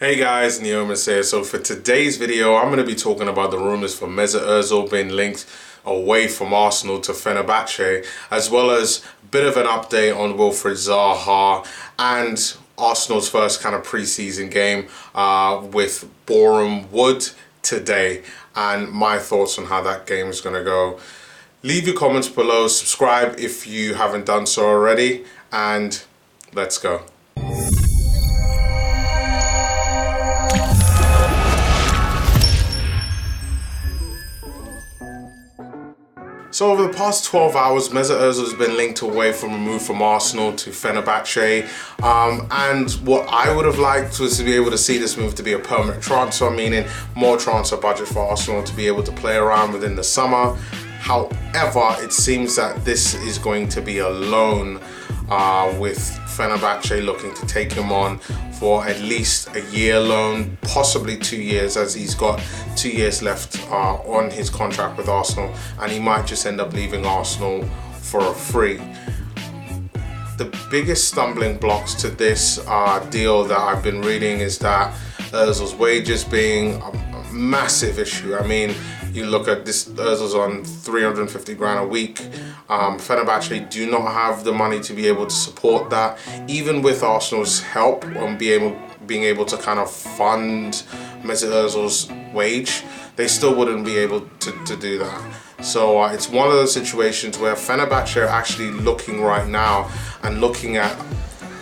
Hey guys, Neomis here. So for today's video, I'm going to be talking about the rumours for Mesut Ozil being linked away from Arsenal to Fenerbahce, as well as a bit of an update on Wilfried Zaha and Arsenal's first kind of pre-season game with Boreham Wood today, and my thoughts on how that game is going to go. Leave your comments below, subscribe if you haven't done so already, and let's go. So over the past 12 hours, Mesut Ozil has been linked away from removed from Arsenal to Fenerbahce. And what I would have liked was to be able to see this move to be a permanent transfer, meaning more transfer budget for Arsenal to be able to play around within the summer. However, it seems that this is going to be a loan with Fenerbahce looking to take him on for at least a year loan, possibly 2 years, as he's got 2 years left on his contract with Arsenal, and he might just end up leaving Arsenal for a free. The biggest stumbling blocks to this deal that I've been reading is that Ozil's wages being a massive issue. I mean, you look at this, Ozil's on 350 grand a week. Fenerbahce do not have the money to be able to support that. Even with Arsenal's help on being able to kind of fund Mesut Ozil's wage, they still wouldn't be able to do that. So it's one of those situations where Fenerbahce are actually looking right now and looking at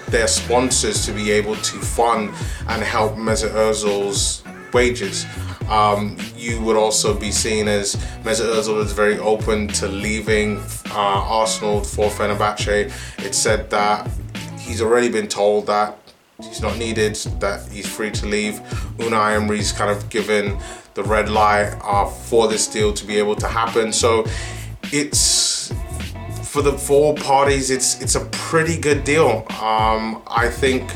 their sponsors to be able to fund and help Mesut Ozil's wages. You would also be seen as Mesut Ozil is very open to leaving Arsenal for Fenerbahce. It's said that he's already been told that he's not needed, that he's free to leave. Unai Emery's kind of given the red light for this deal to be able to happen. So it's for all parties, it's a pretty good deal. I think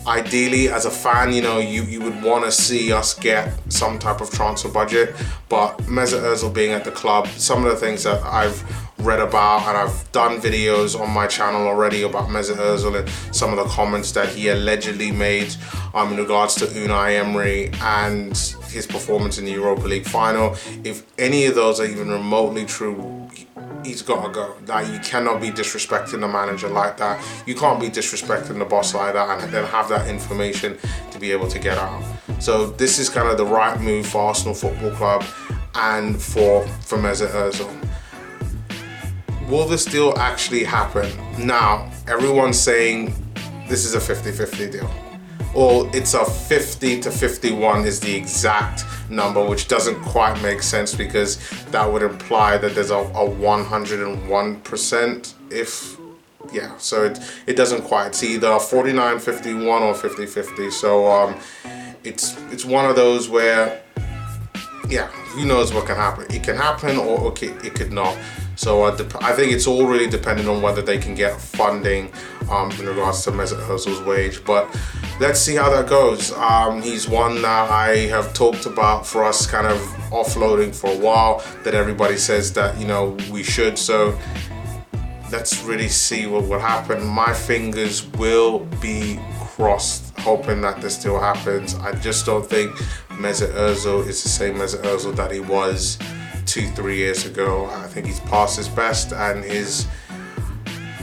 ideally, as a fan, you would want to see us get some type of transfer budget, but Mesut Ozil being at the club, some of the things that I've read about, and I've done videos on my channel already about Mesut Ozil and some of the comments that he allegedly made in regards to Unai Emery and his performance in the Europa League final. If any of those are even remotely true, he's got to go. Like, you cannot be disrespecting the manager like that. You can't be disrespecting the boss like that and then have that information to be able to get out. So this is kind of the right move for Arsenal Football Club and for Mesut Ozil. Will this deal actually happen? Now, everyone's saying this is a 50-50 deal. Or it's a 50 to 51 is the exact number, which doesn't quite make sense because that would imply that there's a 101% so it doesn't quite. It's either 49-51 or 50-50. So it's one of those where, who knows what can happen. It can happen or it could not. So I think it's all really dependent on whether they can get funding in regards to Mesut Ozil's wage. But let's see how that goes. He's one that I have talked about for us kind of offloading for a while, that everybody says that, we should. So let's really see what will happen. My fingers will be crossed, hoping that this still happens. I just don't think Mesut Ozil is the same Mesut Ozil that he was 2-3 years ago. I think he's past his best, and his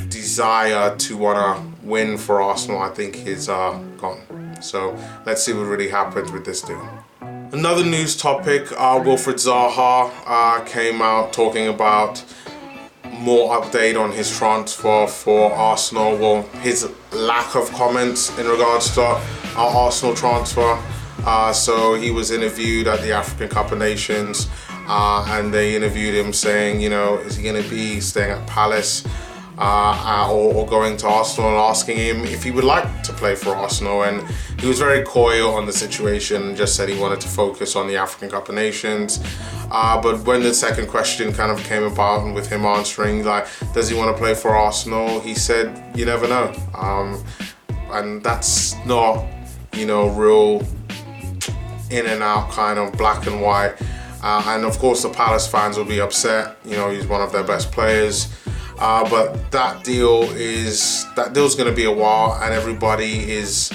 desire to want to win for Arsenal, I think, is gone. So let's see what really happens with this deal. Another news topic, Wilfried Zaha came out talking about more update on his transfer for Arsenal. Well, his lack of comments in regards to our Arsenal transfer. So he was interviewed at the African Cup of Nations, and they interviewed him saying, is he going to be staying at Palace or going to Arsenal, and asking him if he would like to play for Arsenal. And he was very coy on the situation and just said he wanted to focus on the African Cup of Nations. But when the second question kind of came about, and with him answering, like, does he want to play for Arsenal, he said, you never know. And that's not, real in and out kind of black and white. And of course the Palace fans will be upset. He's one of their best players. But that deal's going to be a while, and everybody is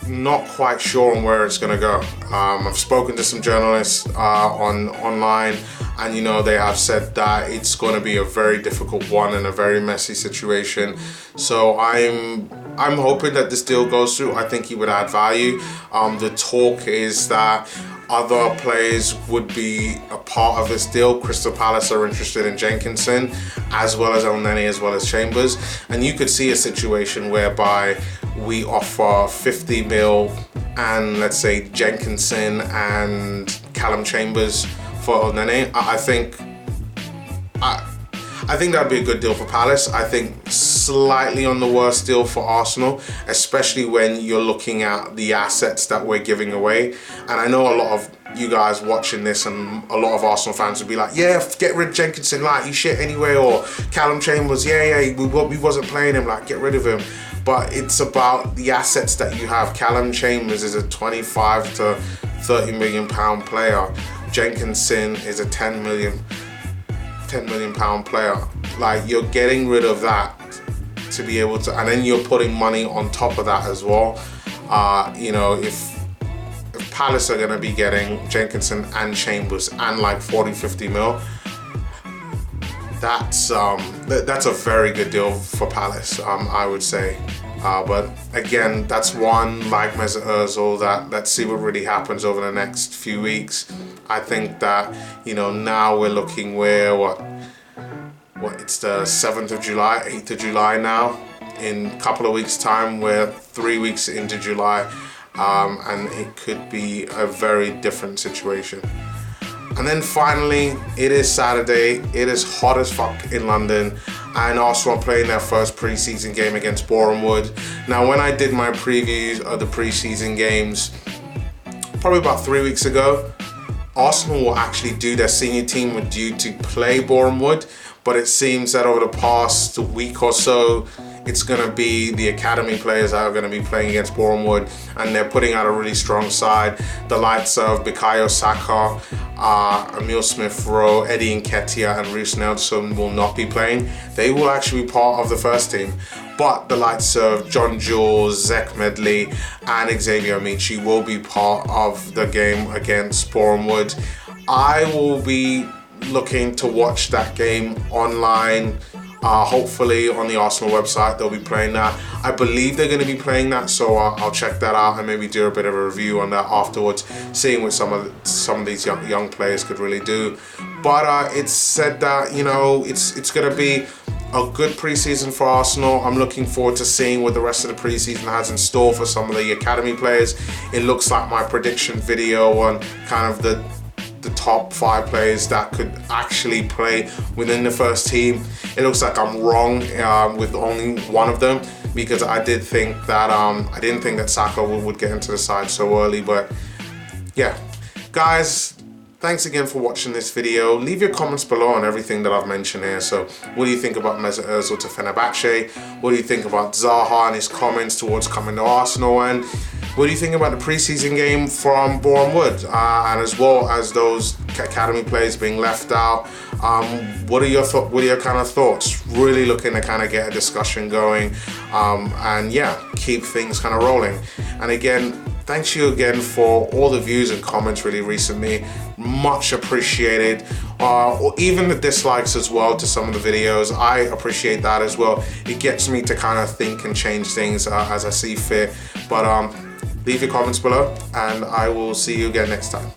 not quite sure on where it's going to go. I've spoken to some journalists online, and you know, they have said that it's going to be a very difficult one and a very messy situation. So I'm hoping that this deal goes through. I think he would add value. The talk is that other players would be a part of this deal. Crystal Palace are interested in Jenkinson, as well as Elneny, as well as Chambers. And you could see a situation whereby we offer 50 mil and let's say Jenkinson and Callum Chambers for Elneny. I think that'd be a good deal for Palace. I think slightly on the worst deal for Arsenal, especially when you're looking at the assets that we're giving away. And I know a lot of you guys watching this and a lot of Arsenal fans would be like, yeah, get rid of Jenkinson, like, he's shit anyway. Or Callum Chambers, yeah, we wasn't playing him, like, get rid of him. But it's about the assets that you have. Callum Chambers is a 25 to 30 million pound player. Jenkinson is a 10 million pound player. Like, you're getting rid of that to be able to, and then you're putting money on top of that as well. You know, if Palace are going to be getting Jenkinson and Chambers and like 40-50 mil, that's a very good deal for Palace, I would say. But again, that's one like Mesut Ozil that let's see what really happens over the next few weeks. I think that, you know, now we're looking where what it's the 7th of July, 8th of July now. In a couple of weeks' time, we're 3 weeks into July, and it could be a very different situation. And then finally, it is Saturday. It is hot as fuck in London, and Arsenal are playing their first pre-season game against Boreham Wood. Now, when I did my previews of the pre-season games, probably about 3 weeks ago, Arsenal will actually do, their senior team were due to play Boreham Wood, but it seems that over the past week or so, it's going to be the academy players that are going to be playing against Boreham Wood, and they're putting out a really strong side. The likes of Bukayo Saka, Emile Smith-Rowe, Eddie Nketiah and Reece Nelson will not be playing. They will actually be part of the first team. But the likes of John Jules, Zek Medley and Xavier Amici will be part of the game against Boreham Wood. I will be looking to watch that game online. Hopefully on the Arsenal website they'll be playing that. I believe they're going to be playing that, so I'll check that out and maybe do a bit of a review on that afterwards, seeing what some of these young players could really do. But it's said that, you know, it's going to be a good preseason for Arsenal. I'm looking forward to seeing what the rest of the preseason has in store for some of the academy players. It looks like my prediction video on kind of the top 5 players that could actually play within the first team. It looks like I'm wrong with only one of them, because I didn't think that Saka would get into the side so early. But yeah, guys, thanks again for watching this video. Leave your comments below on everything that I've mentioned here. So what do you think about Mesut Ozil to Fenerbahce? What do you think about Zaha and his comments towards coming to Arsenal? And what do you think about the preseason game from Boreham Wood? And as well as those academy players being left out, what are your kind of thoughts? Really looking to kind of get a discussion going, and yeah, keep things kind of rolling. And again, thanks you again for all the views and comments really recently. Much appreciated. Or even the dislikes as well to some of the videos. I appreciate that as well. It gets me to kind of think and change things as I see fit. But leave your comments below, and I will see you again next time.